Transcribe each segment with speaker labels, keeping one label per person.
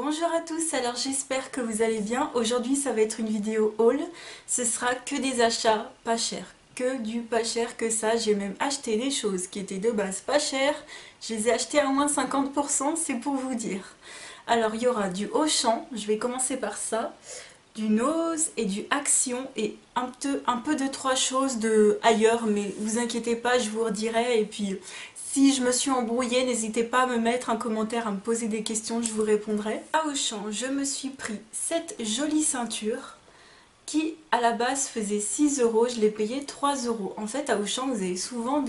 Speaker 1: Bonjour à tous, alors j'espère que vous allez bien. Aujourd'hui ça va être une vidéo haul, ce sera que des achats pas chers, que du pas cher que ça. J'ai même acheté des choses qui étaient de base pas chères, je les ai achetées à moins 50%, c'est pour vous dire. Alors il y aura du Auchan, je vais commencer par ça, du Nose et du Action et un peu de trois choses de ailleurs, mais vous inquiétez pas, je vous redirai. Et puis si je me suis embrouillée, n'hésitez pas à me mettre un commentaire, à me poser des questions, je vous répondrai. À Auchan, je me suis pris cette jolie ceinture qui à la base faisait 6 euros, je l'ai payé 3 euros. En fait à Auchan vous avez souvent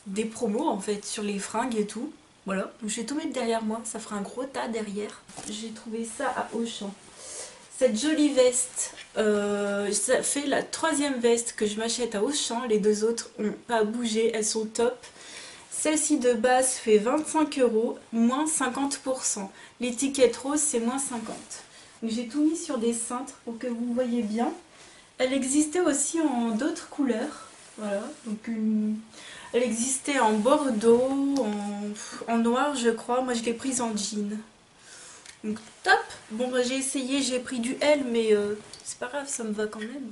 Speaker 1: des promos en fait sur les fringues et tout. Voilà, donc je vais tout mettre derrière moi, ça fera un gros tas derrière. J'ai trouvé ça à Auchan. Cette jolie veste, ça fait la troisième veste que je m'achète à Auchan, les deux autres n'ont pas bougé, elles sont top. Celle-ci de base fait 25 euros, moins 50%. L'étiquette rose c'est moins 50. Donc j'ai tout mis sur des cintres pour que vous voyez bien. Elle existait aussi en d'autres couleurs. Voilà, donc elle existait en bordeaux, en noir je crois. Moi je l'ai prise en jean. Donc top. Bon bah, j'ai essayé, j'ai pris du L mais c'est pas grave, ça me va quand même.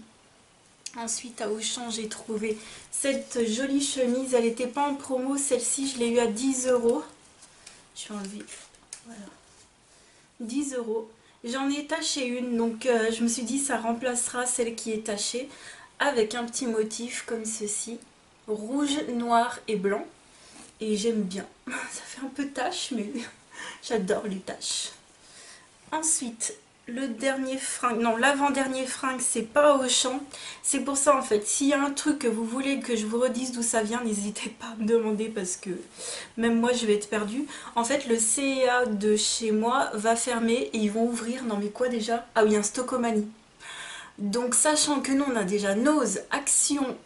Speaker 1: Ensuite à Auchan j'ai trouvé cette jolie chemise, elle n'était pas en promo, celle-ci je l'ai eu à 10 euros. Je vais enlever, voilà, 10 euros. J'en ai taché une, donc je me suis dit ça remplacera celle qui est tachée, avec un petit motif comme ceci, rouge, noir et blanc. Et j'aime bien, ça fait un peu tache mais j'adore les taches. Ensuite, le dernier fringue, non l'avant-dernier fringue, c'est pas Auchan. C'est pour ça en fait, s'il y a un truc que vous voulez que je vous redise d'où ça vient, n'hésitez pas à me demander parce que même moi je vais être perdue. En fait le CEA de chez moi va fermer et ils vont ouvrir, non mais quoi déjà? Ah oui, un Stockomanie. Donc sachant que nous on a déjà Nose, Action,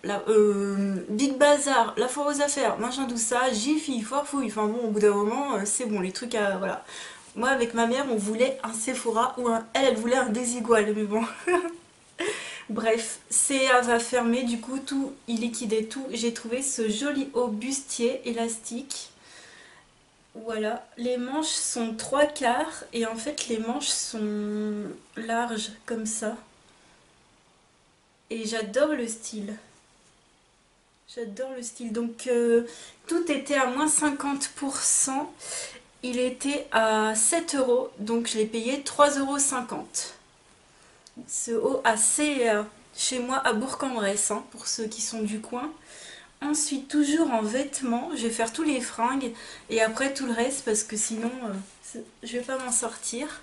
Speaker 1: Big Bazar, La Foire aux Affaires, machin tout ça, Jiffy, Foirefouille, enfin bon au bout d'un moment c'est bon, les trucs à... voilà. Moi avec ma mère on voulait un Sephora ou un... Elle voulait un Desigual mais bon. Bref, CA va fermer, du coup tout, il liquidait tout. J'ai trouvé ce joli haut bustier élastique. Voilà, les manches sont 3/4 et en fait les manches sont larges comme ça. Et j'adore le style. J'adore le style. Donc tout était à moins 50%. Il était à 7 euros, donc je l'ai payé 3,50 €. Ce haut assez chez moi à Bourg-en-Bresse, hein, pour ceux qui sont du coin. Ensuite, toujours en vêtements, je vais faire tous les fringues et après tout le reste parce que sinon je vais pas m'en sortir.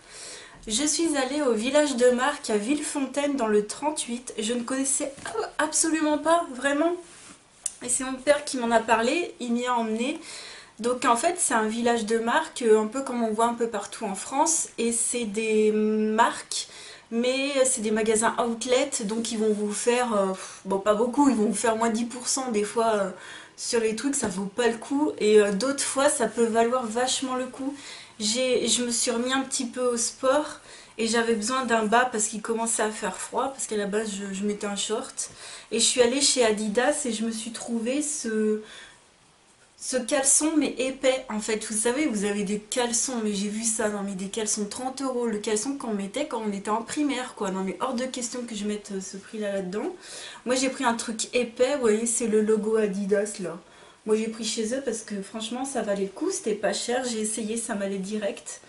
Speaker 1: Je suis allée au village de Marcq à Villefontaine dans le 38. Je ne connaissais absolument pas, vraiment. Et c'est mon père qui m'en a parlé, il m'y a emmené. Donc en fait c'est un village de marques, un peu comme on voit un peu partout en France, et c'est des marques, mais c'est des magasins outlet, donc ils vont vous faire, bon pas beaucoup, ils vont vous faire moins 10% des fois sur les trucs, ça vaut pas le coup, et d'autres fois ça peut valoir vachement le coup. Je me suis remis un petit peu au sport, et j'avais besoin d'un bas parce qu'il commençait à faire froid, parce qu'à la base je mettais un short, et je suis allée chez Adidas et je me suis trouvé ce caleçon mais épais en fait. Vous savez, vous avez des caleçons, mais j'ai vu ça, non mais des caleçons 30 euros, le caleçon qu'on mettait quand on était en primaire quoi. Non mais hors de question que je mette ce prix là là-dedans. Moi j'ai pris un truc épais, vous voyez c'est le logo Adidas là. Moi j'ai pris chez eux parce que franchement ça valait le coup, c'était pas cher, j'ai essayé, ça m'allait direct.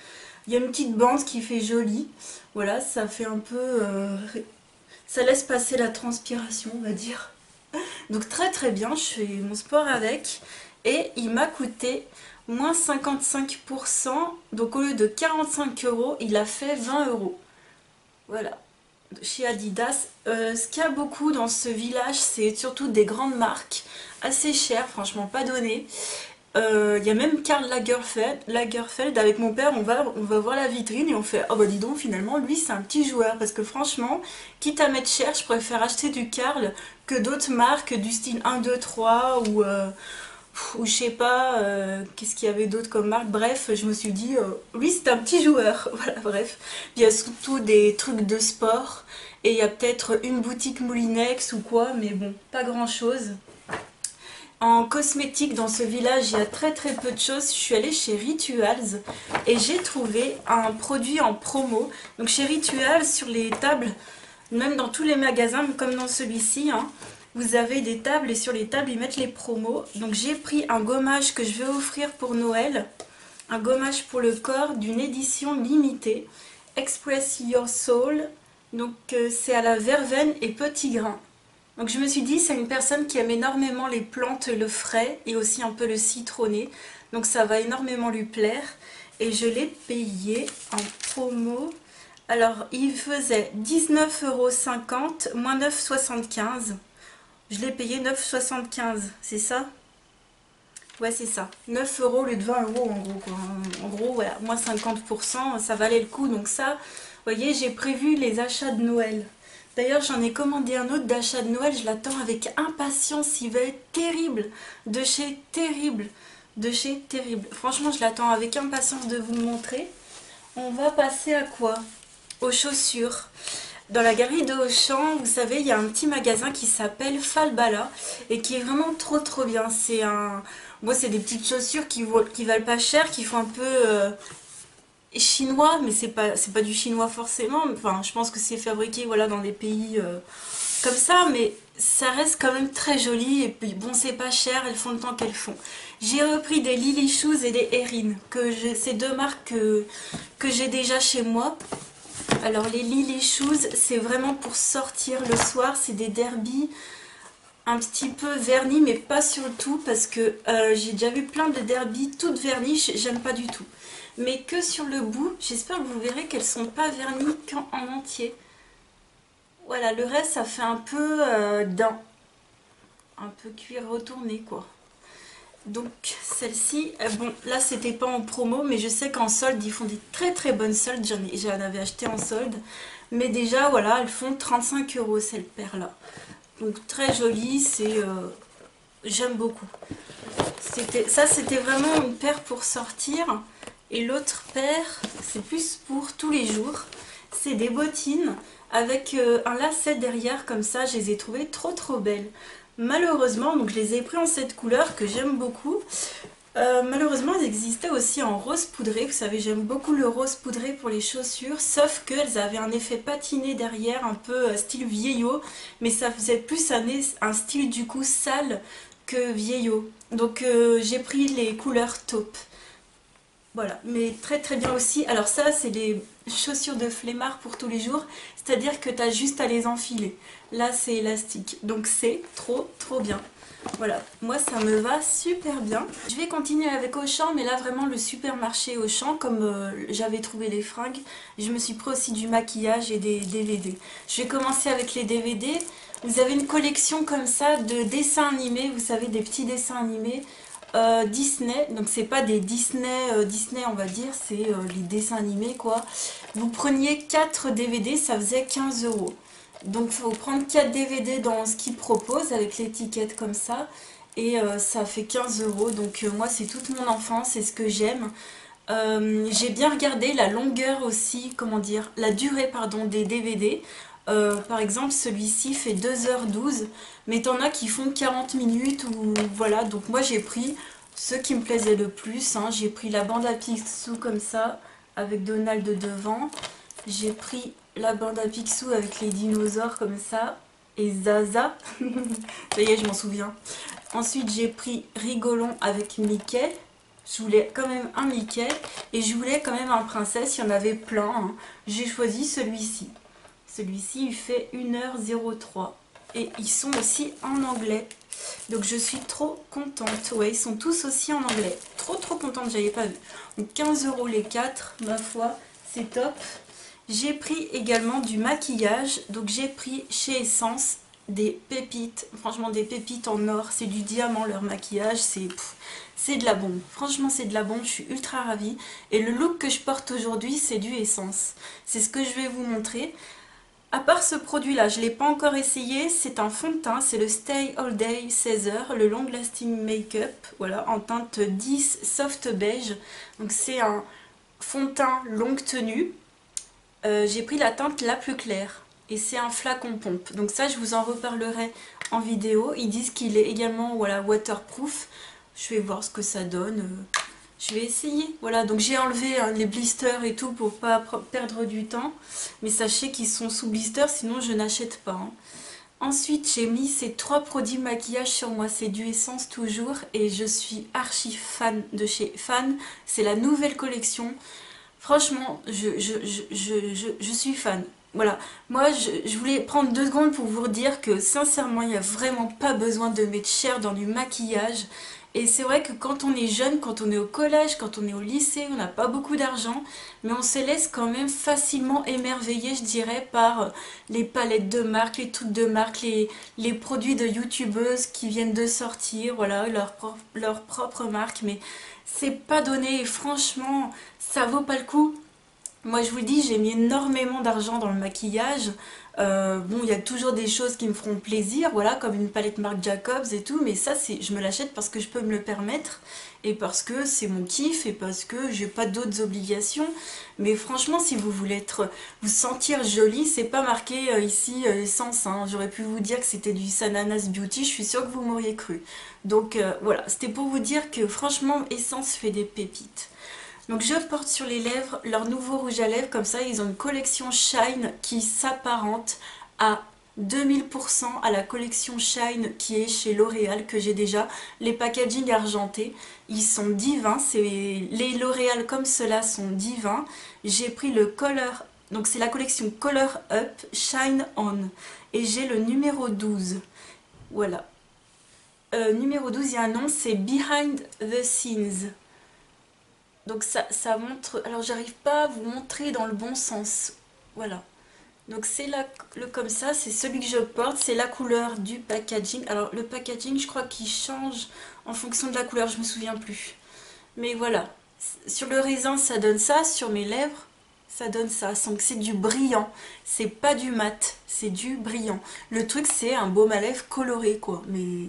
Speaker 1: Il y a une petite bande qui fait joli, voilà, ça fait un peu... ça laisse passer la transpiration on va dire. Donc très bien, je fais mon sport avec. Et il m'a coûté moins 55%, donc au lieu de 45 €, il a fait 20 €. Voilà, chez Adidas. Ce qu'il y a beaucoup dans ce village, c'est surtout des grandes marques, assez chères, franchement pas données. Il y a même Karl Lagerfeld, avec mon père, on va voir la vitrine et on fait « Oh bah dis donc, finalement, lui c'est un petit joueur » parce que franchement, quitte à mettre cher, je préfère acheter du Karl que d'autres marques du style 1, 2, 3 ou je sais pas, qu'est-ce qu'il y avait d'autre comme marque, bref, je me suis dit, lui c'est un petit joueur, voilà, bref. Il y a surtout des trucs de sport, et il y a peut-être une boutique Moulinex ou quoi, mais bon, pas grand chose. En cosmétique, dans ce village, il y a très très peu de choses. Je suis allée chez Rituals et j'ai trouvé un produit en promo. Donc chez Rituals, sur les tables, même dans tous les magasins, comme dans celui-ci, hein, vous avez des tables et sur les tables, ils mettent les promos. Donc j'ai pris un gommage que je vais offrir pour Noël. Un gommage pour le corps d'une édition limitée. Express Your Soul. Donc c'est à la verveine et petit grain. Donc je me suis dit, c'est une personne qui aime énormément les plantes, le frais et aussi un peu le citronné. Donc ça va énormément lui plaire. Et je l'ai payé en promo. Alors il faisait 19,50 € moins 9,75 €. Je l'ai payé 9,75 €, c'est ça? Ouais, c'est ça. 9 € au lieu de 20 € en gros, quoi. En gros, voilà, moins 50%, ça valait le coup. Donc ça, vous voyez, j'ai prévu les achats de Noël. D'ailleurs, j'en ai commandé un autre d'achat de Noël, je l'attends avec impatience, il va être terrible, de chez Terrible, de chez Terrible. Franchement, je l'attends avec impatience de vous le montrer. On va passer à quoi? Aux chaussures. Dans la galerie de Auchan, vous savez, il y a un petit magasin qui s'appelle Falbala et qui est vraiment trop trop bien. C'est un... Moi, c'est des petites chaussures qui valent pas cher, qui font un peu chinois, mais c'est pas du chinois forcément. Enfin, je pense que c'est fabriqué voilà, dans des pays comme ça, mais ça reste quand même très joli. Et puis bon, c'est pas cher, elles font le temps qu'elles font. J'ai repris des Lily Shoes et des Erin, ces deux marques que j'ai déjà chez moi. Alors les Lily Shoes, c'est vraiment pour sortir le soir, c'est des derbies un petit peu vernis, mais pas sur le tout, parce que j'ai déjà vu plein de derbies toutes vernies, j'aime pas du tout. Mais que sur le bout, j'espère que vous verrez qu'elles sont pas vernies qu'en entier. Voilà, le reste ça fait un peu dent, un peu cuir retourné quoi. Donc celle-ci, bon là c'était pas en promo, mais je sais qu'en solde ils font des très très bonnes soldes, j'en avais acheté en solde. Mais déjà voilà, elles font 35 € cette paire là. Donc très jolie, j'aime beaucoup. Ça c'était vraiment une paire pour sortir. Et l'autre paire, c'est plus pour tous les jours. C'est des bottines avec un lacet derrière comme ça, je les ai trouvées trop trop belles. Malheureusement, donc je les ai pris en cette couleur que j'aime beaucoup. Malheureusement, elles existaient aussi en rose poudré. Vous savez, j'aime beaucoup le rose poudré pour les chaussures, sauf qu'elles avaient un effet patiné derrière, un peu style vieillot, mais ça faisait plus un style du coup sale que vieillot. Donc j'ai pris les couleurs taupe. Voilà, mais très très bien aussi. Alors ça, c'est les chaussures de flemmard pour tous les jours, c'est-à-dire que tu as juste à les enfiler. Là, c'est élastique, donc c'est trop trop bien. Voilà, moi ça me va super bien. Je vais continuer avec Auchan, mais là vraiment le supermarché Auchan, comme j'avais trouvé les fringues, je me suis pris aussi du maquillage et des DVD. Je vais commencer avec les DVD. Vous avez une collection comme ça de dessins animés, vous savez, des petits dessins animés. Disney, donc c'est pas des Disney on va dire, c'est les dessins animés quoi. Vous preniez 4 DVD, ça faisait 15 €. Donc il faut prendre 4 DVD dans ce qu'ils proposent avec l'étiquette comme ça. Et ça fait 15 €. Donc moi c'est toute mon enfance, c'est ce que j'aime. J'ai bien regardé la longueur aussi, comment dire, la durée pardon des DVD. Par exemple celui-ci fait 2h12, mais t'en as qui font 40 minutes ou voilà. Donc moi j'ai pris ce qui me plaisait le plus, hein. J'ai pris la bande à Picsou comme ça avec Donald devant. J'ai pris la bande à Picsou avec les dinosaures comme ça et Zaza. Ça y est, je m'en souviens. Ensuite j'ai pris Rigolon avec Mickey. Je voulais quand même un Mickey et je voulais quand même un princesse, il y en avait plein, hein. J'ai choisi celui-ci. Celui-ci il fait 1h03 et ils sont aussi en anglais. Donc je suis trop contente. Ouais, ils sont tous aussi en anglais. Trop trop contente, j'avais pas vu. Donc 15 € les 4, ma foi, c'est top. J'ai pris également du maquillage. Donc j'ai pris chez Essence des pépites. Franchement des pépites en or. C'est du diamant leur maquillage. C'est de la bombe. Franchement c'est de la bombe. Je suis ultra ravie. Et le look que je porte aujourd'hui c'est du Essence. C'est ce que je vais vous montrer. À part ce produit là, je ne l'ai pas encore essayé, c'est un fond de teint, c'est le Stay All Day 16h, le Long Lasting Makeup, voilà, en teinte 10 soft beige. Donc c'est un fond de teint longue tenue. J'ai pris la teinte la plus claire. et c'est un flacon pompe. Donc ça, je vous en reparlerai en vidéo. Ils disent qu'il est également voilà, waterproof. Je vais voir ce que ça donne. Je vais essayer. Voilà, donc j'ai enlevé les blisters et tout pour pas perdre du temps. Mais sachez qu'ils sont sous blister, sinon je n'achète pas. Hein. Ensuite, j'ai mis ces 3 produits maquillage sur moi. C'est du Essence toujours. Et je suis archi fan de chez Fan. C'est la nouvelle collection. Franchement, je suis fan. Voilà, moi je voulais prendre 2 secondes pour vous dire que sincèrement, il n'y a vraiment pas besoin de mettre cher dans du maquillage. Et c'est vrai que quand on est jeune, quand on est au collège, quand on est au lycée, on n'a pas beaucoup d'argent, mais on se laisse quand même facilement émerveiller, je dirais, par les palettes de marque, les trucs de marque, les produits de youtubeuses qui viennent de sortir, voilà, leur propre marque, mais c'est pas donné, et franchement, ça vaut pas le coup. Moi, je vous le dis, j'ai mis énormément d'argent dans le maquillage. Bon, il y a toujours des choses qui me feront plaisir, voilà, comme une palette Marc Jacobs et tout, mais ça, je me l'achète parce que je peux me le permettre et parce que c'est mon kiff et parce que j'ai pas d'autres obligations. Mais franchement, si vous voulez vous sentir jolie, c'est pas marqué ici Essence. Hein. J'aurais pu vous dire que c'était du Sananas Beauty, je suis sûre que vous m'auriez cru. Donc voilà, c'était pour vous dire que franchement, Essence fait des pépites. Donc je porte sur les lèvres leur nouveau rouge à lèvres, comme ça ils ont une collection Shine qui s'apparente à 2000% à la collection Shine qui est chez L'Oréal que j'ai déjà. Les packaging argentés, ils sont divins, les L'Oréal comme cela sont divins. J'ai pris le Color, donc c'est la collection Color Up Shine On et j'ai le numéro 12. Voilà. Numéro 12, il y a un nom, c'est Behind the Scenes. Donc ça montre, alors j'arrive pas à vous montrer dans le bon sens, voilà. Donc c'est le comme ça, c'est celui que je porte, c'est la couleur du packaging. Alors le packaging, je crois qu'il change en fonction de la couleur, je me souviens plus. Mais voilà, sur le raisin ça donne ça, sur mes lèvres ça donne ça. Donc c'est du brillant, c'est pas du mat, c'est du brillant. Le truc c'est un baume à lèvres coloré quoi, mais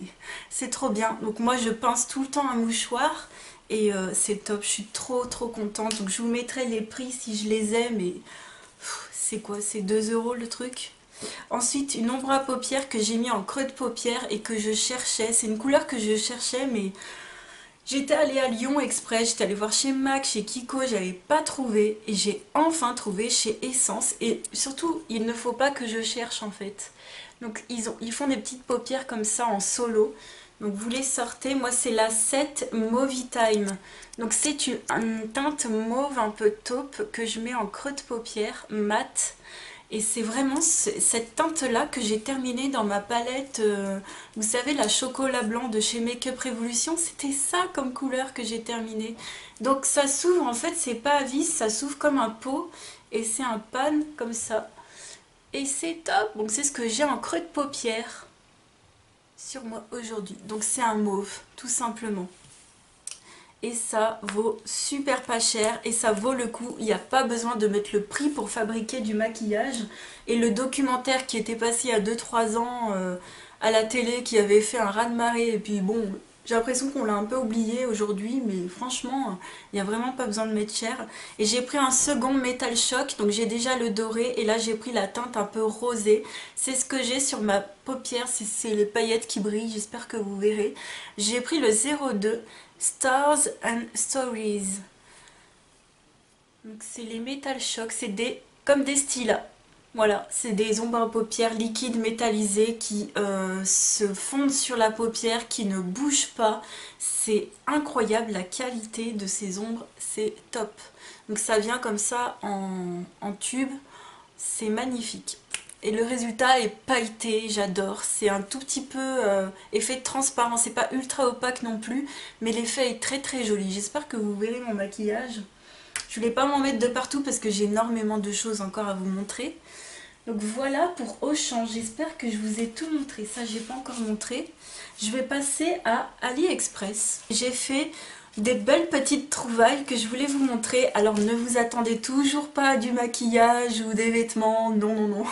Speaker 1: c'est trop bien. Donc moi je pince tout le temps un mouchoir. Et c'est top, je suis trop contente. Donc je vous mettrai les prix si je les ai, mais c'est quoi? C'est 2 € le truc. Ensuite, une ombre à paupières que j'ai mis en creux de paupière et que je cherchais. C'est une couleur que je cherchais, mais j'étais allée à Lyon exprès. J'étais allée voir chez MAC, chez Kiko, j'avais pas trouvé. Et j'ai enfin trouvé chez Essence. Et surtout, il ne faut pas que je cherche en fait. Donc ils font des petites paupières comme ça en solo. Donc vous les sortez, moi c'est la 7 Mauvie Time. Donc c'est une teinte mauve un peu taupe que je mets en creux de paupière, mat. Et c'est vraiment cette teinte-là que j'ai terminée dans ma palette, vous savez, la chocolat blanc de chez Make Up Révolution. C'était ça comme couleur que j'ai terminée. Donc ça s'ouvre, en fait c'est pas à vis, ça s'ouvre comme un pot. Et c'est un pan comme ça. Et c'est top, donc c'est ce que j'ai en creux de paupière sur moi aujourd'hui. Donc c'est un mauve, tout simplement. Et ça vaut super pas cher et ça vaut le coup. Il n'y a pas besoin de mettre le prix pour fabriquer du maquillage. Et le documentaire qui était passé il y a 2-3 ans à la télé, qui avait fait un raz-de-marée, et puis bon, j'ai l'impression qu'on l'a un peu oublié aujourd'hui, mais franchement, il n'y a vraiment pas besoin de mettre cher. Et j'ai pris un second Metal Shock, donc j'ai déjà le doré, et là j'ai pris la teinte un peu rosée. C'est ce que j'ai sur ma paupière, c'est les paillettes qui brillent, j'espère que vous verrez. J'ai pris le 02 Stars and Stories. Donc c'est les Metal Shock, c'est comme des stylats. Voilà, c'est des ombres à paupières liquides métallisées qui se fondent sur la paupière, qui ne bougent pas. C'est incroyable, la qualité de ces ombres, c'est top. Donc ça vient comme ça en tube, c'est magnifique. Et le résultat est pailleté, j'adore. C'est un tout petit peu effet transparent, c'est pas ultra opaque non plus, mais l'effet est très joli. J'espère que vous verrez mon maquillage. Je voulais pas m'en mettre de partout parce que j'ai énormément de choses encore à vous montrer. Donc voilà pour Auchan, j'espère que je vous ai tout montré. Ça, j'ai pas encore montré. Je vais passer à AliExpress. J'ai fait Des belles petites trouvailles que je voulais vous montrer. Alors ne vous attendez toujours pas à du maquillage ou des vêtements, non non non.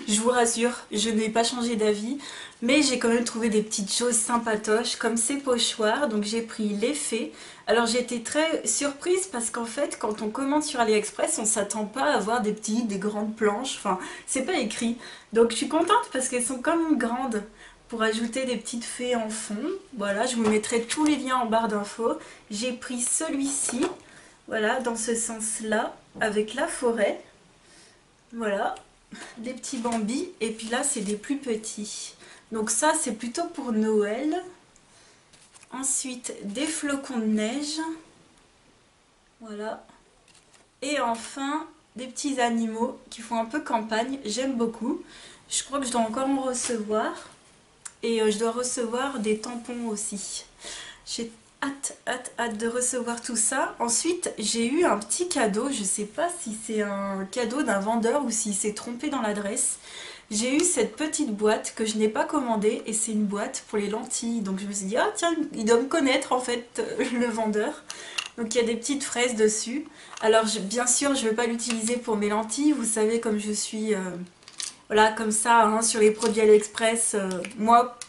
Speaker 1: Je vous rassure, je n'ai pas changé d'avis. Mais j'ai quand même trouvé des petites choses sympatoches comme ces pochoirs. Donc j'ai pris l'effet. Alors j'ai été très surprise parce qu'en fait quand on commande sur AliExpress on s'attend pas à avoir des grandes planches. Enfin c'est pas écrit. Donc je suis contente parce qu'elles sont quand même grandes. Pour ajouter des petites fées en fond. Voilà, je vous mettrai tous les liens en barre d'infos. J'ai pris celui-ci, voilà, dans ce sens-là, avec la forêt. Voilà, des petits bambis. Et puis là, c'est des plus petits. Donc ça, c'est plutôt pour Noël. Ensuite, des flocons de neige. Voilà. Et enfin, des petits animaux qui font un peu campagne. J'aime beaucoup. Je crois que je dois encore en recevoir. Et je dois recevoir des tampons aussi. J'ai hâte de recevoir tout ça. Ensuite, j'ai eu un petit cadeau. Je ne sais pas si c'est un cadeau d'un vendeur ou s'il s'est trompé dans l'adresse. J'ai eu cette petite boîte que je n'ai pas commandée et c'est une boîte pour les lentilles. Donc je me suis dit, ah tiens, il doit me connaître en fait, le vendeur. Donc il y a des petites fraises dessus. Alors bien sûr, je ne vais pas l'utiliser pour mes lentilles. Vous savez comme je suis... Voilà, comme ça, hein, sur les produits AliExpress,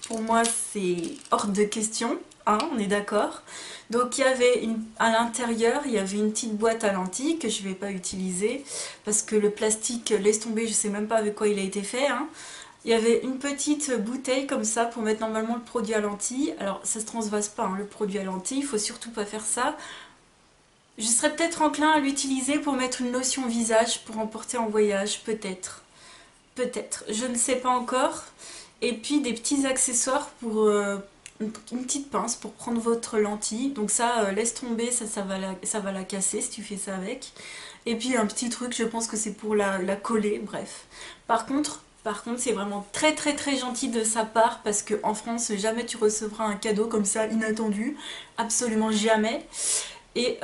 Speaker 1: pour moi, c'est hors de question, hein, on est d'accord. Donc, il y avait à l'intérieur, il y avait une petite boîte à lentilles que je ne vais pas utiliser parce que le plastique, laisse tomber, je ne sais même pas avec quoi il a été fait. Hein. Il y avait une petite bouteille comme ça pour mettre normalement le produit à lentilles. Alors, ça ne se transvase pas, hein, le produit à lentilles, il ne faut surtout pas faire ça. Je serais peut-être enclin à l'utiliser pour mettre une lotion visage pour emporter en voyage, peut-être. Peut-être, je ne sais pas encore. Et puis des petits accessoires pour une petite pince pour prendre votre lentille. Donc ça, laisse tomber, ça va la casser si tu fais ça avec. Et puis un petit truc, je pense que c'est pour la coller, bref. Par contre, c'est vraiment très très très gentil de sa part parce qu'en France, jamais tu recevras un cadeau comme ça inattendu. Absolument jamais. Et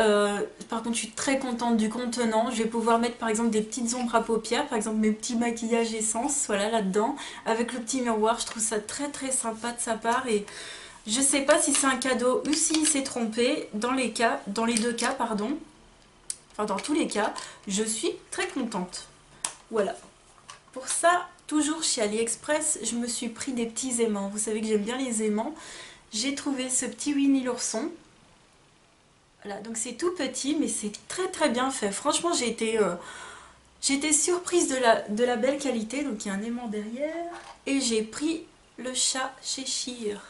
Speaker 1: par contre je suis très contente du contenant. Je vais pouvoir mettre par exemple des petites ombres à paupières, par exemple mes petits maquillages essence, voilà là-dedans. Avec le petit miroir, je trouve ça très très sympa de sa part. Et je sais pas si c'est un cadeau ou s'il s'est trompé. Dans les deux cas, pardon. Enfin dans tous les cas, je suis très contente. Voilà. Pour ça, toujours chez AliExpress, je me suis pris des petits aimants. Vous savez que j'aime bien les aimants. J'ai trouvé ce petit Winnie l'ourson. Voilà, donc c'est tout petit, mais c'est très très bien fait. Franchement, j'ai été surprise de la belle qualité. Donc il y a un aimant derrière. Et j'ai pris le chat Cheshire.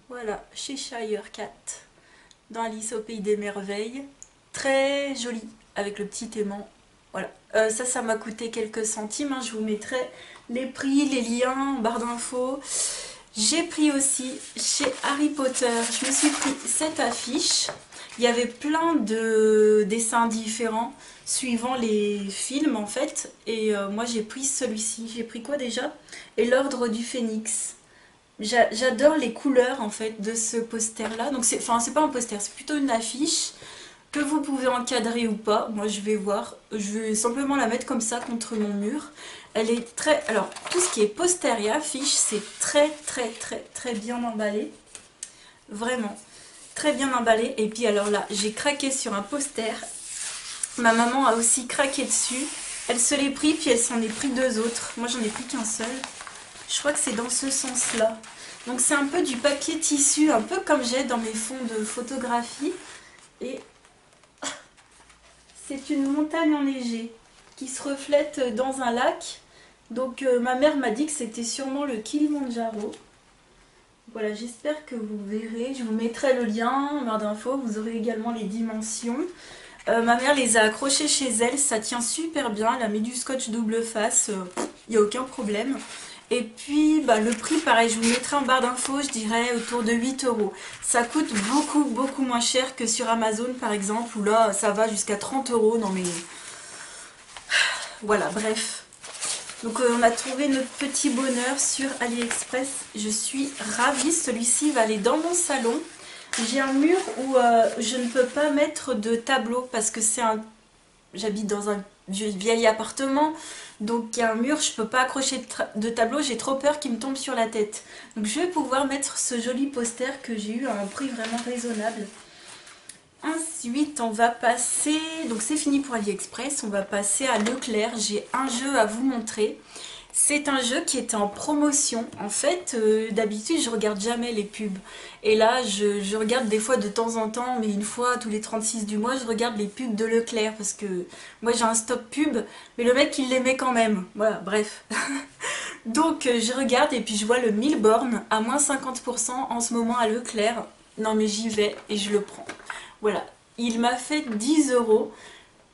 Speaker 1: Voilà, Cheshire Cat. Dans Alice au Pays des Merveilles. Très joli, avec le petit aimant. Voilà, ça m'a coûté quelques centimes. Hein. Je vous mettrai les prix, les liens en barre d'infos. J'ai pris aussi chez Harry Potter, je me suis pris cette affiche. Il y avait plein de dessins différents suivant les films en fait. Et moi j'ai pris celui-ci. J'ai pris quoi déjà? Et l'Ordre du Phénix. J'adore les couleurs en fait de ce poster là. Donc c'est pas un poster, c'est plutôt une affiche que vous pouvez encadrer ou pas. Moi je vais voir. Je vais simplement la mettre comme ça contre mon mur. Elle est très... Alors tout ce qui est poster et affiche c'est très très très très bien emballé. Vraiment. Très bien emballé. Et puis alors là, j'ai craqué sur un poster. Ma maman a aussi craqué dessus. Elle se l'est pris, puis elle s'en est pris deux autres. Moi, j'en ai pris qu'un seul. Je crois que c'est dans ce sens-là. Donc c'est un peu du papier tissu, un peu comme j'ai dans mes fonds de photographie. Et c'est une montagne enneigée qui se reflète dans un lac. Donc ma mère m'a dit que c'était sûrement le Kilimandjaro. Voilà, j'espère que vous verrez. Je vous mettrai le lien en barre d'infos. Vous aurez également les dimensions. Ma mère les a accrochés chez elle. Ça tient super bien. Elle a mis du scotch double face. Il n'y a aucun problème. Et puis, le prix, pareil, je vous mettrai en barre d'infos. Je dirais autour de 8 €. Ça coûte beaucoup, beaucoup moins cher que sur Amazon, par exemple. Où là, ça va jusqu'à 30 €. Non mais... Voilà, bref. Donc on a trouvé notre petit bonheur sur AliExpress. Je suis ravie. Celui-ci va aller dans mon salon. J'ai un mur où je ne peux pas mettre de tableau parce que j'habite dans un vieil appartement. Donc il y a un mur, je ne peux pas accrocher de tableau. J'ai trop peur qu'il me tombe sur la tête. Donc je vais pouvoir mettre ce joli poster que j'ai eu à un prix vraiment raisonnable. Ensuite, on va passer, donc c'est fini pour AliExpress, on va passer à Leclerc. J'ai un jeu à vous montrer. C'est un jeu qui était en promotion. En fait, d'habitude, je regarde jamais les pubs. Et là, je regarde des fois de temps en temps, mais une fois tous les 36 du mois, je regarde les pubs de Leclerc parce que moi j'ai un stop pub, mais le mec il les met quand même. Voilà, bref. Donc je regarde et puis je vois le 1000 bornes à moins 50% en ce moment à Leclerc. Non mais j'y vais et je le prends. Voilà, il m'a fait 10 euros.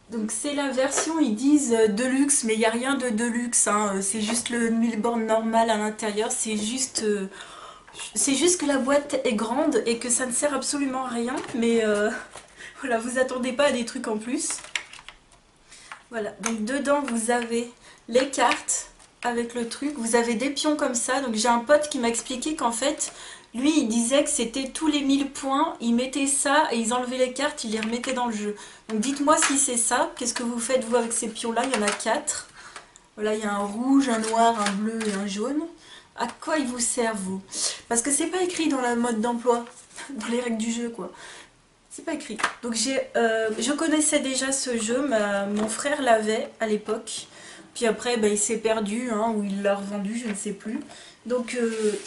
Speaker 1: Donc c'est la version, ils disent Deluxe, mais il n'y a rien de Deluxe, hein. C'est juste le 1000 bornes normal à l'intérieur, c'est juste que la boîte est grande et que ça ne sert absolument à rien, mais voilà, vous attendez pas à des trucs en plus. Voilà, donc dedans vous avez les cartes avec le truc, vous avez des pions comme ça, donc j'ai un pote qui m'a expliqué qu'en fait, lui il disait que c'était tous les 1000 points, ils mettaient ça et ils enlevaient les cartes, ils les remettaient dans le jeu. Donc dites-moi si c'est ça, qu'est-ce que vous faites vous avec ces pions là, il y en a 4. Voilà, il y a un rouge, un noir, un bleu et un jaune. À quoi ils vous servent vous? Parce que c'est pas écrit dans la mode d'emploi, dans les règles du jeu quoi. C'est pas écrit. Donc je connaissais déjà ce jeu, mon frère l'avait à l'époque. Puis après, bah, il s'est perdu, hein, ou il l'a revendu, je ne sais plus. Donc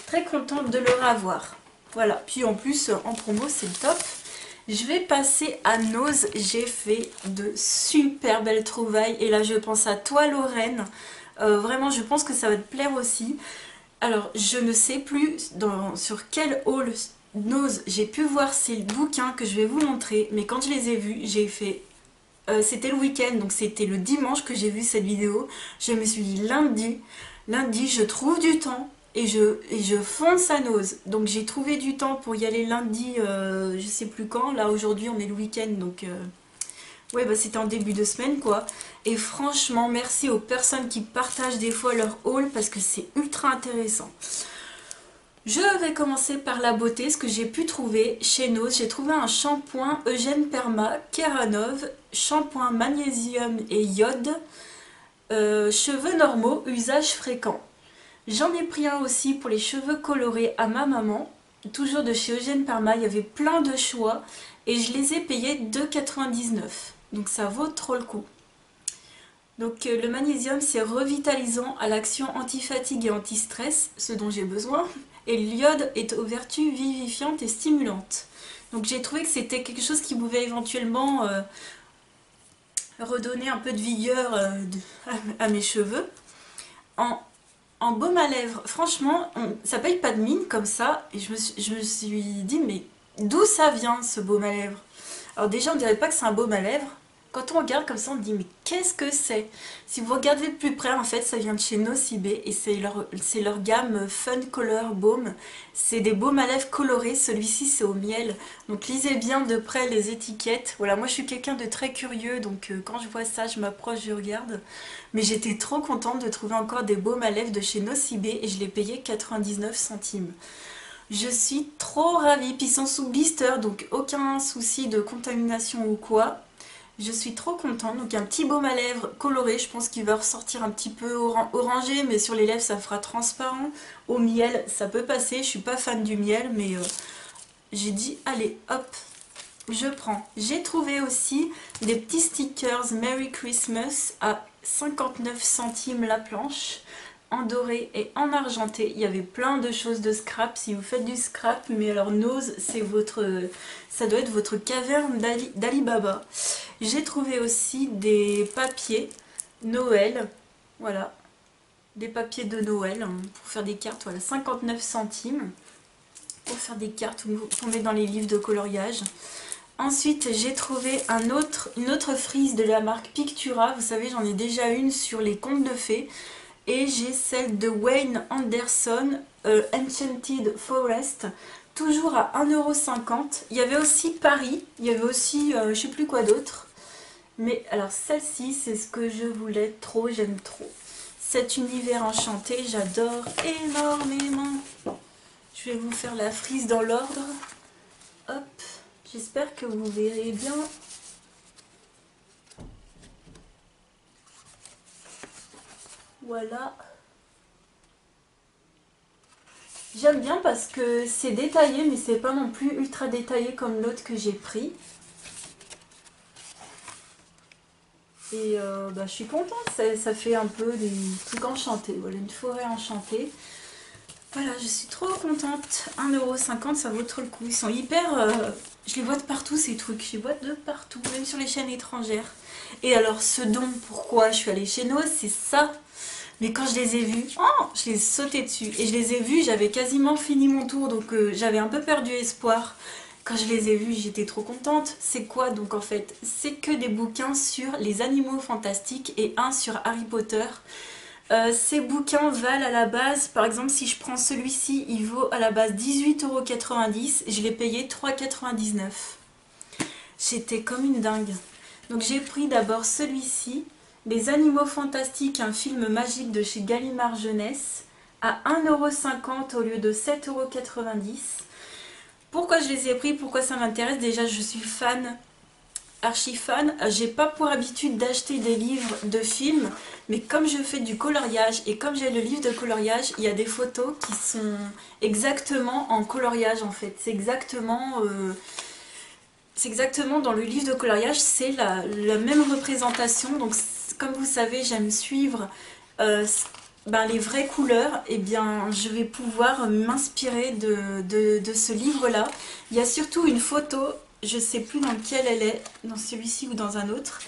Speaker 1: très contente de le revoir. Voilà. Puis en plus, en promo, c'est le top. Je vais passer à Nose. J'ai fait de super belles trouvailles. Et là, je pense à toi, Lorraine. Vraiment, je pense que ça va te plaire aussi. Alors, je ne sais plus sur quel haul Nose j'ai pu voir ces bouquins que je vais vous montrer, mais quand je les ai vus, j'ai fait... c'était le week-end, donc c'était le dimanche que j'ai vu cette vidéo. Je me suis dit lundi je trouve du temps et je fonce à Nose. Donc j'ai trouvé du temps pour y aller lundi, je sais plus quand. Là aujourd'hui on est le week-end, donc... ouais, bah c'était en début de semaine quoi. Et franchement, merci aux personnes qui partagent des fois leur haul parce que c'est ultra intéressant. Je vais commencer par la beauté, ce que j'ai pu trouver chez Nose. J'ai trouvé un shampoing Eugène Perma, Keranov, shampoing magnésium et iode, cheveux normaux, usage fréquent. J'en ai pris un aussi pour les cheveux colorés à ma maman, toujours de chez Eugène Perma. Il y avait plein de choix et je les ai payés 2,99 €. Donc ça vaut trop le coup. Donc le magnésium c'est revitalisant à l'action anti-fatigue et anti-stress, ce dont j'ai besoin. Et l'iode est aux vertus vivifiantes et stimulantes. Donc j'ai trouvé que c'était quelque chose qui pouvait éventuellement redonner un peu de vigueur à mes cheveux. En baume à lèvres, franchement, ça paye pas de mine comme ça. Et je me suis dit, mais d'où ça vient ce baume à lèvres? Alors déjà, on dirait pas que c'est un baume à lèvres. Quand on regarde comme ça, on se dit, mais qu'est-ce que c'est? Si vous regardez de plus près, en fait, ça vient de chez Nocibé et c'est leur gamme Fun Color Baume. C'est des baumes à lèvres colorés, celui-ci c'est au miel. Donc lisez bien de près les étiquettes. Voilà, moi je suis quelqu'un de très curieux, donc quand je vois ça, je m'approche, je regarde. Mais j'étais trop contente de trouver encore des baumes à lèvres de chez Nocibé et je les payais 99 centimes. Je suis trop ravie, puis ils sont sous blister, donc aucun souci de contamination ou quoi. Je suis trop contente. Donc un petit baume à lèvres coloré, je pense qu'il va ressortir un petit peu orangé, mais sur les lèvres ça fera transparent. Au miel ça peut passer, je suis pas fan du miel, mais j'ai dit allez hop, je prends. J'ai trouvé aussi des petits stickers Merry Christmas à 59 centimes la planche, en doré et en argenté. Il y avait plein de choses de scrap si vous faites du scrap, mais alors Nose, c'est ça doit être votre caverne d'Alibaba. J'ai trouvé aussi des papiers Noël, voilà, des papiers de Noël hein, pour faire des cartes, voilà, 59 centimes pour faire des cartes qu'on met dans les livres de coloriage. Ensuite, j'ai trouvé une autre frise de la marque Pictura. Vous savez, j'en ai déjà une sur les contes de fées. Et j'ai celle de Wayne Anderson, Enchanted Forest, toujours à 1,50 €. Il y avait aussi Paris, il y avait aussi je sais plus quoi d'autre. Mais alors celle-ci, c'est ce que je voulais trop, j'aime trop. Cet univers enchanté, j'adore énormément. Je vais vous faire la frise dans l'ordre. Hop, j'espère que vous verrez bien. Voilà. J'aime bien parce que c'est détaillé, mais c'est pas non plus ultra détaillé comme l'autre que j'ai pris. Et bah, je suis contente, ça fait un peu des trucs enchantés. Voilà, une forêt enchantée. Voilà, je suis trop contente. 1,50 € ça vaut trop le coup. Ils sont hyper... je les vois de partout ces trucs. Je les vois de partout, même sur les chaînes étrangères. Et alors ce don, pourquoi je suis allée chez Noz, c'est ça. Mais quand je les ai vus, oh, je les ai sauté dessus. Et je les ai vus, j'avais quasiment fini mon tour, donc j'avais un peu perdu espoir. Quand je les ai vus, j'étais trop contente. C'est quoi donc en fait? C'est que des bouquins sur les animaux fantastiques et un sur Harry Potter. Ces bouquins valent à la base, par exemple si je prends celui-ci, il vaut à la base 18,90 €. Je l'ai payé 3,99 €. J'étais comme une dingue. Donc j'ai pris d'abord celui-ci. Les Animaux Fantastiques, un film magique de chez Gallimard Jeunesse, à 1,50 € au lieu de 7,90 €. Pourquoi je les ai pris? Pourquoi ça m'intéresse? Déjà, je suis fan, archi fan. J'ai pas pour habitude d'acheter des livres de films, mais comme je fais du coloriage et comme j'ai le livre de coloriage, il y a des photos qui sont exactement en coloriage en fait. C'est exactement dans le livre de coloriage, c'est la même représentation. Donc comme vous savez, j'aime suivre les vraies couleurs. Et bien je vais pouvoir m'inspirer de ce livre là. Il y a surtout une photo, je sais plus dans lequel elle est, dans celui-ci ou dans un autre.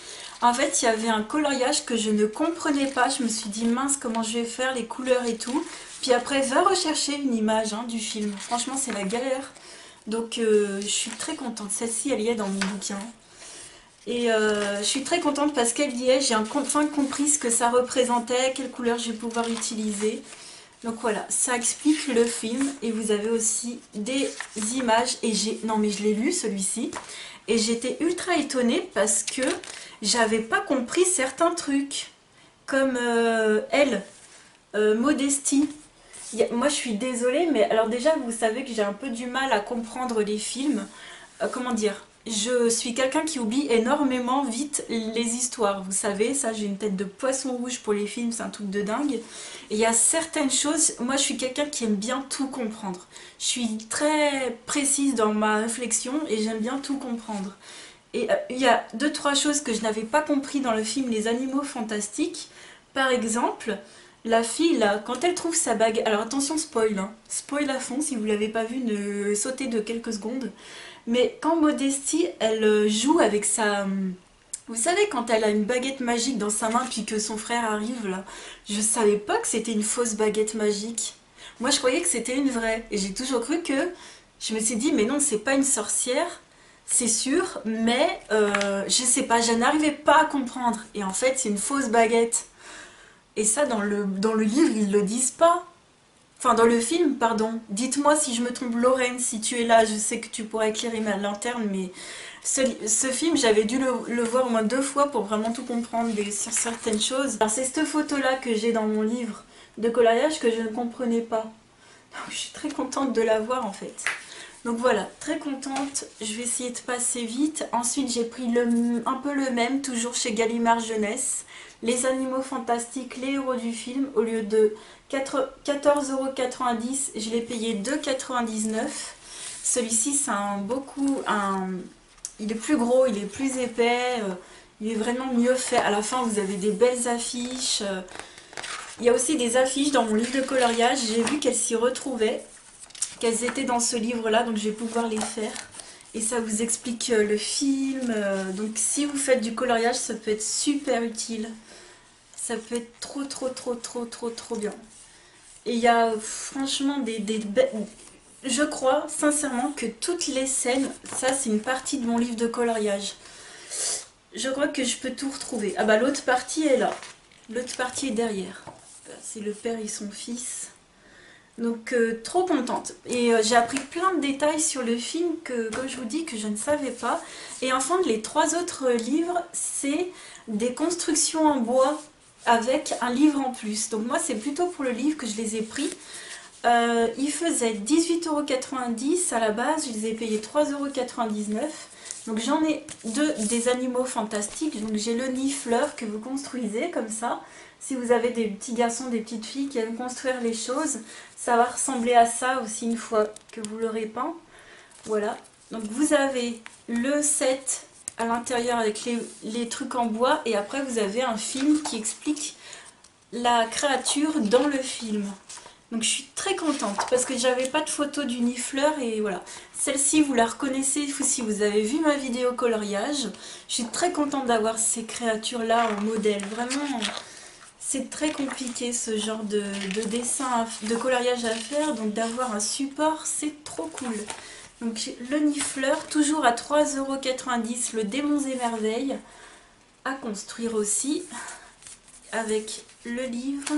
Speaker 1: En fait il y avait un coloriage que je ne comprenais pas. Je me suis dit mince, comment je vais faire les couleurs et tout. Puis après va rechercher une image du film. Franchement c'est la galère. Donc je suis très contente. Celle-ci elle y est dans mon bouquin. Et je suis très contente parce qu'elle y est. J'ai enfin compris ce que ça représentait, quelle couleur je vais pouvoir utiliser. Donc voilà, ça explique le film. Et vous avez aussi des images. Et non mais je l'ai lu celui-ci. Et j'étais ultra étonnée parce que j'avais pas compris certains trucs. Comme elle, Modestie. Moi je suis désolée, mais alors déjà vous savez que j'ai un peu du mal à comprendre les films. Comment dire? Je suis quelqu'un qui oublie énormément vite les histoires. Vous savez, ça j'ai une tête de poisson rouge pour les films, c'est un truc de dingue. Et il y a certaines choses, moi je suis quelqu'un qui aime bien tout comprendre. Je suis très précise dans ma réflexion et j'aime bien tout comprendre. Et il y a deux, trois choses que je n'avais pas compris dans le film Les Animaux Fantastiques. Par exemple, la fille là, quand elle trouve sa bague, alors attention spoil, spoil à fond, si vous l'avez pas vu, ne sautez de quelques secondes. Mais quand Modestie, elle joue avec sa... Vous savez, quand elle a une baguette magique dans sa main, puis que son frère arrive là, je savais pas que c'était une fausse baguette magique. Moi je croyais que c'était une vraie, et j'ai toujours cru que... Je me suis dit, mais non, c'est pas une sorcière, c'est sûr, mais je sais pas, je n'arrivais pas à comprendre. Et en fait, c'est une fausse baguette. Et ça, dans le livre, ils le disent pas. Enfin, dans le film, pardon. Dites-moi si je me trompe, Lorraine, si tu es là, je sais que tu pourras éclairer ma lanterne, mais ce film, j'avais dû le voir au moins 2 fois pour vraiment tout comprendre sur certaines choses. Alors, c'est cette photo-là que j'ai dans mon livre de coloriage que je ne comprenais pas. Donc, je suis très contente de la voir, en fait. Donc voilà, très contente. Je vais essayer de passer vite. Ensuite, j'ai pris un peu le même, toujours chez Gallimard Jeunesse. Les Animaux Fantastiques, les héros du film, au lieu de 14,90 €, je l'ai payé 2,99 €. Celui-ci, c'est il est plus gros, il est plus épais, il est vraiment mieux fait. À la fin, vous avez des belles affiches. Il y a aussi des affiches dans mon livre de coloriage. J'ai vu qu'elles s'y retrouvaient, qu'elles étaient dans ce livre-là, donc je vais pouvoir les faire. Et ça vous explique le film. Donc si vous faites du coloriage, ça peut être super utile. Ça peut être trop bien. Et il y a franchement je crois sincèrement que toutes les scènes, ça c'est une partie de mon livre de coloriage. Je crois que je peux tout retrouver. Ah bah l'autre partie est là. L'autre partie est derrière. C'est le père et son fils. Donc trop contente. Et j'ai appris plein de détails sur le film que, comme je vous dis, que je ne savais pas. Et enfin, les 3 autres livres, c'est des constructions en bois avec un livre en plus. Donc moi, c'est plutôt pour le livre que je les ai pris. Ils faisaient 18,90 € à la base, je les ai payés 3,99 €. Donc j'en ai 2 des animaux fantastiques. Donc j'ai le nid-fleur que vous construisez comme ça. Si vous avez des petits garçons, des petites filles qui aiment construire les choses, ça va ressembler à ça aussi une fois que vous l'aurez peint. Voilà. Donc vous avez le set à l'intérieur avec les trucs en bois. Et après vous avez un film qui explique la créature dans le film. Donc je suis très contente parce que j'avais pas de photo du nifleur et voilà. Celle-ci vous la reconnaissez si vous avez vu ma vidéo coloriage. Je suis très contente d'avoir ces créatures là en modèle. Vraiment, c'est très compliqué ce genre de dessin, de coloriage à faire. Donc d'avoir un support, c'est trop cool. Donc le nifleur, toujours à 3,90 € le Démons et Merveilles. À construire aussi avec le livre.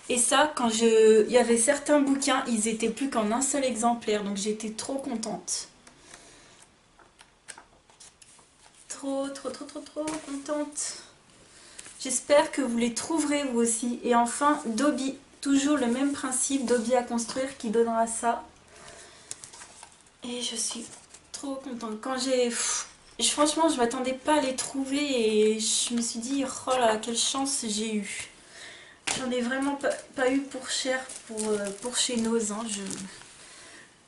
Speaker 1: Et ça, quand il y avait certains bouquins, ils étaient plus qu'en un seul exemplaire, donc j'étais trop contente. Trop contente. J'espère que vous les trouverez vous aussi. Et enfin, Dobby, toujours le même principe, Dobby à construire qui donnera ça. Et je suis trop contente. Franchement, je m'attendais pas à les trouver et je me suis dit, oh là là, quelle chance j'ai eu. J'en ai vraiment pas eu pour cher pour chez Noz. Hein.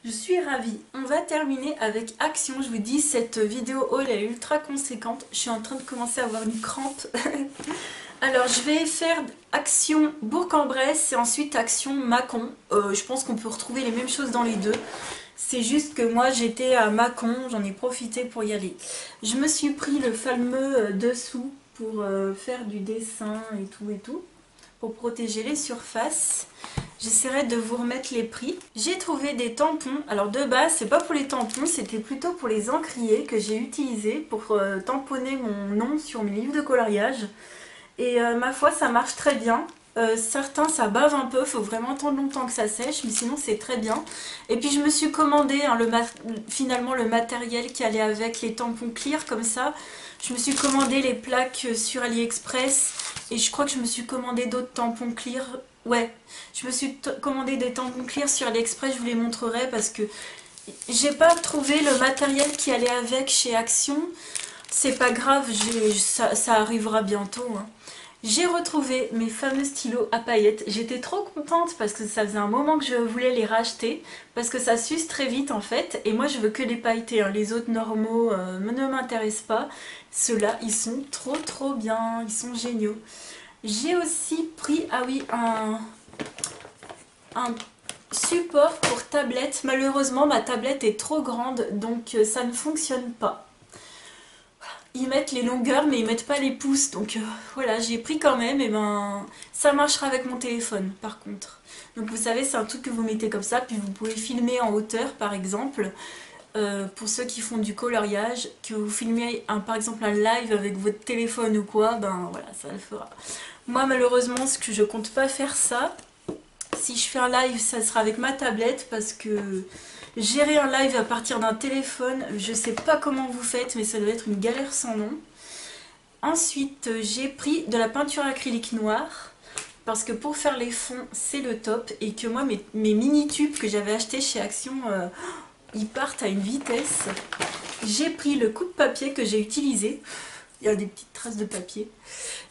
Speaker 1: Je suis ravie. On va terminer avec Action. Je vous dis, cette vidéo haul elle est ultra conséquente. Je suis en train de commencer à avoir une crampe. Alors, je vais faire Action Bourg-en-Bresse et ensuite Action Mâcon. Je pense qu'on peut retrouver les mêmes choses dans les deux. C'est juste que moi, j'étais à Mâcon. J'en ai profité pour y aller. Je me suis pris le fameux dessous pour faire du dessin et tout. Pour protéger les surfaces. J'essaierai de vous remettre les prix. J'ai trouvé des tampons. Alors de base, c'est pas pour les tampons, c'était plutôt pour les encriers que j'ai utilisés pour tamponner mon nom sur mes livres de coloriage. Et ma foi, ça marche très bien. Certains, ça bave un peu, faut vraiment attendre longtemps que ça sèche, mais sinon c'est très bien. Et puis je me suis commandé hein, finalement le matériel qui allait avec les tampons clear comme ça. Je me suis commandé les plaques sur AliExpress et je crois que je me suis commandé d'autres tampons clear. Ouais, je me suis commandé des tampons clear sur AliExpress, je vous les montrerai parce que j'ai pas trouvé le matériel qui allait avec chez Action. C'est pas grave, ça arrivera bientôt. Hein. J'ai retrouvé mes fameux stylos à paillettes. J'étais trop contente parce que ça faisait un moment que je voulais les racheter. Parce que ça s'use très vite en fait. Et moi je veux que les pailletés. Hein. Les autres normaux ne m'intéressent pas. Ceux-là ils sont trop bien. Ils sont géniaux. J'ai aussi pris, ah oui, un support pour tablette. Malheureusement ma tablette est trop grande donc ça ne fonctionne pas. Ils mettent les longueurs mais ils mettent pas les pouces donc voilà j'ai pris quand même et ben ça marchera avec mon téléphone par contre. Donc vous savez c'est un truc que vous mettez comme ça puis vous pouvez filmer en hauteur par exemple pour ceux qui font du coloriage, que vous filmez par exemple un live avec votre téléphone ou quoi, ben voilà ça le fera. Moi malheureusement ce que je compte pas faire ça, si je fais un live ça sera avec ma tablette parce que gérer un live à partir d'un téléphone, je sais pas comment vous faites, mais ça doit être une galère sans nom. Ensuite, j'ai pris de la peinture acrylique noire, parce que pour faire les fonds, c'est le top. Et que moi, mes mini-tubes que j'avais achetés chez Action, ils partent à une vitesse. J'ai pris le coupe-papier que j'ai utilisé. Il y a des petites traces de papier.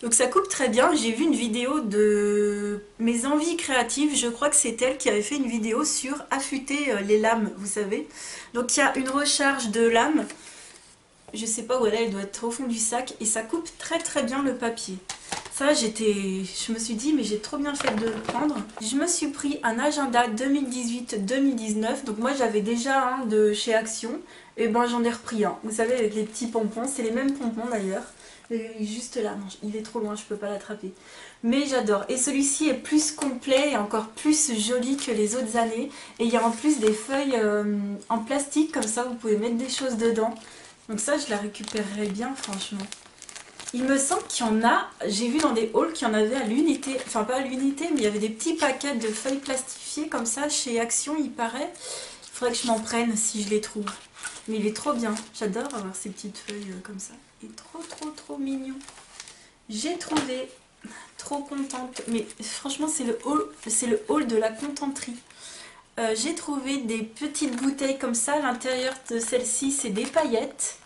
Speaker 1: Donc ça coupe très bien. J'ai vu une vidéo de mes envies créatives. Je crois que c'est elle qui avait fait une vidéo sur affûter les lames, vous savez. Donc il y a une recharge de lames. Je sais pas où elle doit être au fond du sac. Et ça coupe très bien le papier. Ça, je me suis dit, mais j'ai trop bien fait de le prendre. Je me suis pris un agenda 2018-2019. Donc moi, j'avais déjà un de chez Action. Et ben, j'en ai repris un. Vous savez, avec les petits pompons. C'est les mêmes pompons d'ailleurs. Juste là, non, il est trop loin, je peux pas l'attraper. Mais j'adore. Et celui-ci est plus complet et encore plus joli que les autres années. Et il y a en plus des feuilles en plastique, comme ça, vous pouvez mettre des choses dedans. Donc ça, je la récupérerai bien, franchement. Il me semble qu'il y en a, j'ai vu dans des hauls qu'il y en avait à l'unité, enfin pas à l'unité, mais il y avait des petits paquets de feuilles plastifiées comme ça chez Action, il paraît. Il faudrait que je m'en prenne si je les trouve. Mais il est trop bien, j'adore avoir ces petites feuilles comme ça. Il est trop mignon. J'ai trouvé, trop contente, mais franchement c'est le haul de la contenterie. J'ai trouvé des petites bouteilles comme ça, à l'intérieur de celle-ci c'est des paillettes.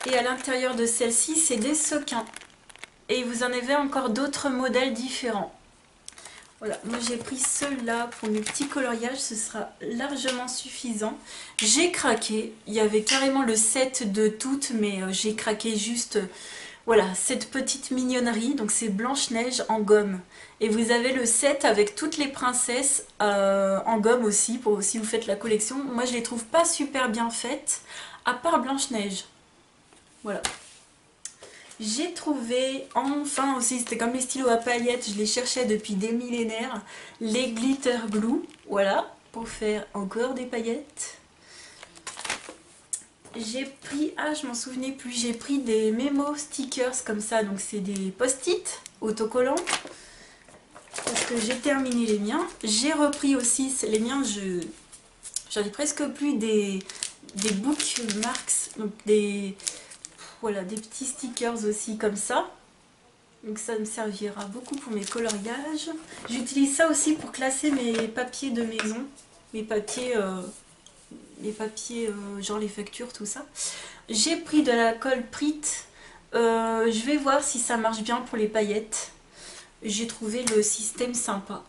Speaker 1: Et à l'intérieur de celle-ci, c'est des sequins. Et vous en avez encore d'autres modèles différents. Voilà, moi j'ai pris ceux-là pour mes petits coloriages, ce sera largement suffisant. J'ai craqué, il y avait carrément le set de toutes, mais j'ai craqué juste, voilà, cette petite mignonnerie. Donc c'est Blanche-Neige en gomme. Et vous avez le set avec toutes les princesses en gomme aussi, pour si vous faites la collection. Moi je les trouve pas super bien faites, à part Blanche-Neige. Voilà. J'ai trouvé enfin aussi, c'était comme les stylos à paillettes, je les cherchais depuis des millénaires, les glitter glue, voilà, pour faire encore des paillettes. J'ai pris, ah je m'en souvenais plus, j'ai pris des mémo stickers comme ça, donc c'est des post-it autocollants, parce que j'ai terminé les miens. J'ai repris aussi, les miens, j'en ai presque plus des bookmarks, donc voilà, des petits stickers aussi comme ça. Donc ça me servira beaucoup pour mes coloriages. J'utilise ça aussi pour classer mes papiers de maison. Mes papiers, genre les factures, tout ça. J'ai pris de la colle Prit. Je vais voir si ça marche bien pour les paillettes. J'ai trouvé le système sympa.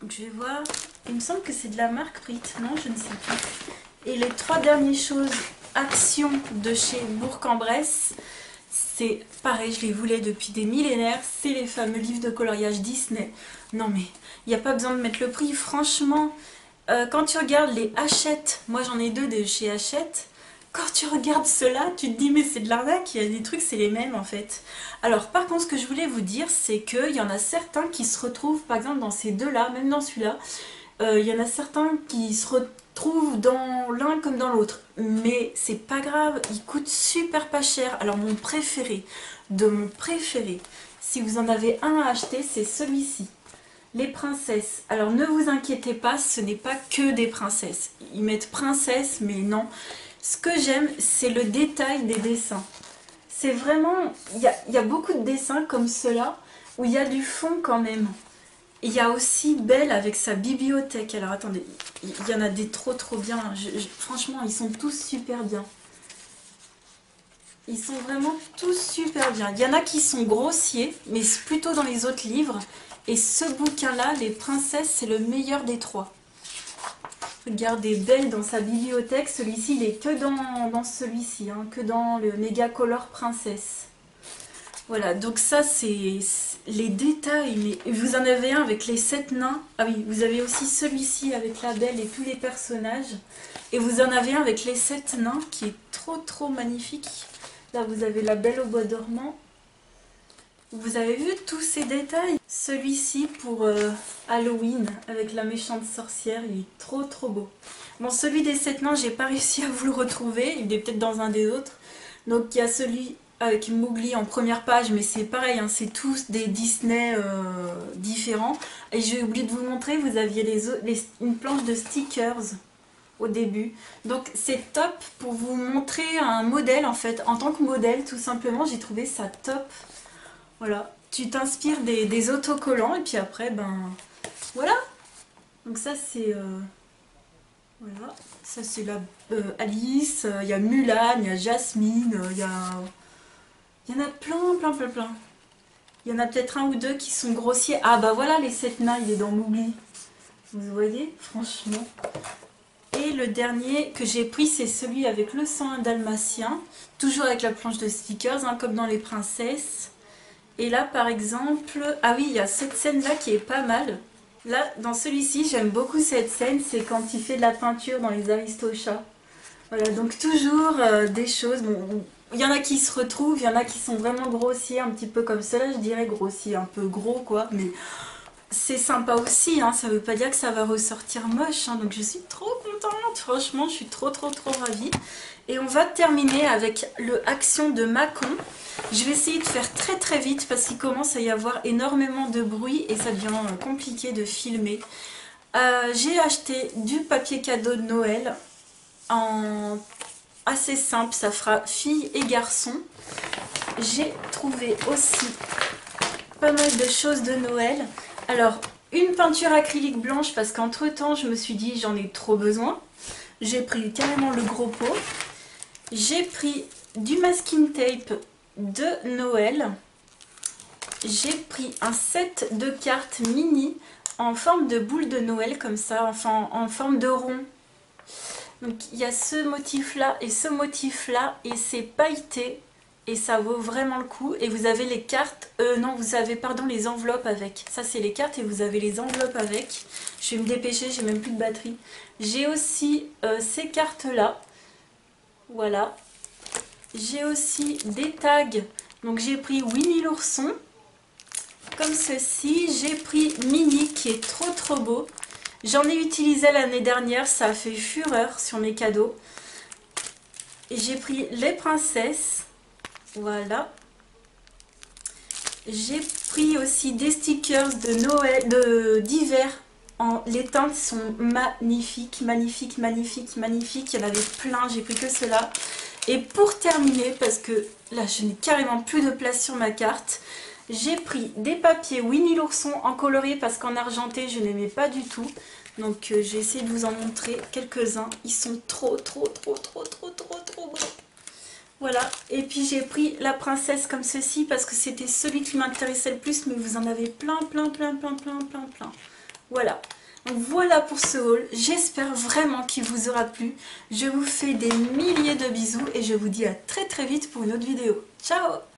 Speaker 1: Donc je vais voir. Il me semble que c'est de la marque Prit. Non, je ne sais plus. Et les 3 dernières choses... Action de chez Bourg-en-Bresse, c'est pareil, je les voulais depuis des millénaires, c'est les fameux livres de coloriage Disney. Non mais, il n'y a pas besoin de mettre le prix, franchement, quand tu regardes les Hachette, moi j'en ai 2 de chez Hachette, quand tu regardes ceux-là, tu te dis mais c'est de l'arnaque, il y a des trucs, c'est les mêmes en fait. Alors par contre, ce que je voulais vous dire, c'est qu'il y en a certains qui se retrouvent, par exemple dans ces deux-là, même dans celui-là, il y en a certains qui se retrouvent dans l'un comme dans l'autre, mais c'est pas grave, ils coûtent super pas cher. Alors mon préféré, de mon préféré, si vous en avez un à acheter, c'est celui-ci, les princesses. Alors ne vous inquiétez pas, ce n'est pas que des princesses, ils mettent princesse, mais non. Ce que j'aime, c'est le détail des dessins. C'est vraiment, il y a beaucoup de dessins comme ceux-là, où il y a du fond quand même. Il y a aussi Belle avec sa bibliothèque. Alors attendez, il y en a des trop bien. Franchement, ils sont tous super bien. Ils sont vraiment tous super bien. Il y en a qui sont grossiers, mais plutôt dans les autres livres. Et ce bouquin-là, Les Princesses, c'est le meilleur des 3. Regardez, Belle dans sa bibliothèque. Celui-ci, il est que dans celui-ci, hein, que dans le Méga Color Princesse. Voilà, donc ça c'est les détails, mais vous en avez un avec les 7 nains. Ah oui, vous avez aussi celui-ci avec la Belle et tous les personnages. Et vous en avez un avec les 7 nains qui est trop magnifique. Là vous avez la Belle au bois dormant. Vous avez vu tous ces détails? Celui-ci pour Halloween avec la méchante sorcière, il est trop beau. Bon, celui des 7 nains, j'ai pas réussi à vous le retrouver, il est peut-être dans un des autres. Donc il y a celui avec Mowgli en première page, mais c'est pareil, hein, c'est tous des Disney différents. Et j'ai oublié de vous montrer, vous aviez une planche de stickers au début. Donc c'est top pour vous montrer un modèle en fait, en tant que modèle tout simplement, j'ai trouvé ça top. Voilà, tu t'inspires des autocollants et puis après, ben voilà. Donc ça c'est... voilà, ça c'est la Alice, il y a Mulan, il y a Jasmine, il y en a plein. Il y en a peut-être un ou deux qui sont grossiers. Ah bah voilà, les 7 nains, il est dans Mowgli. Vous voyez, franchement. Et le dernier que j'ai pris, c'est celui avec le 101 dalmatien. Toujours avec la planche de stickers, hein, comme dans les princesses. Et là, par exemple... Ah oui, il y a cette scène-là qui est pas mal. Là, dans celui-ci, j'aime beaucoup cette scène. C'est quand il fait de la peinture dans les Aristochats. Voilà, donc toujours des choses... Bon, il y en a qui se retrouvent, il y en a qui sont vraiment grossiers, un petit peu comme cela, je dirais grossier, un peu gros quoi, mais c'est sympa aussi, hein, ça veut pas dire que ça va ressortir moche, hein, donc je suis trop contente, franchement, je suis trop ravie. Et on va terminer avec le Action de Mâcon. Je vais essayer de faire très vite parce qu'il commence à y avoir énormément de bruit et ça devient compliqué de filmer. J'ai acheté du papier cadeau de Noël en... assez simple, ça fera filles et garçons. J'ai trouvé aussi pas mal de choses de Noël. Alors, une peinture acrylique blanche parce qu'entre temps je me suis dit j'en ai trop besoin. J'ai pris carrément le gros pot. J'ai pris du masking tape de Noël. j'ai pris un set de cartes mini en forme de boule de Noël comme ça, enfin en forme de rond. Donc il y a ce motif là et ce motif là et c'est pailleté et ça vaut vraiment le coup. Et vous avez les cartes, non vous avez pardon les enveloppes avec. Ça c'est les cartes et vous avez les enveloppes avec. Je vais me dépêcher, j'ai même plus de batterie. J'ai aussi ces cartes là, voilà. J'ai aussi des tags, donc j'ai pris Winnie l'ourson, comme ceci. J'ai pris Minnie qui est trop beau. J'en ai utilisé l'année dernière, ça a fait fureur sur mes cadeaux. Et j'ai pris les princesses, voilà. J'ai pris aussi des stickers de Noël, d'hiver. Les teintes sont magnifiques, magnifiques, magnifiques, magnifiques. Il y en avait plein, j'ai pris que cela. Et pour terminer, parce que là je n'ai carrément plus de place sur ma carte, j'ai pris des papiers Winnie l'ourson en colorié parce qu'en argenté je n'aimais pas du tout. Donc j'ai essayé de vous en montrer quelques-uns. Ils sont trop beaux. Voilà, et puis j'ai pris la princesse comme ceci parce que c'était celui qui m'intéressait le plus, mais vous en avez plein. Voilà. Donc voilà pour ce haul, j'espère vraiment qu'il vous aura plu. Je vous fais des milliers de bisous et je vous dis à très vite pour une autre vidéo. Ciao!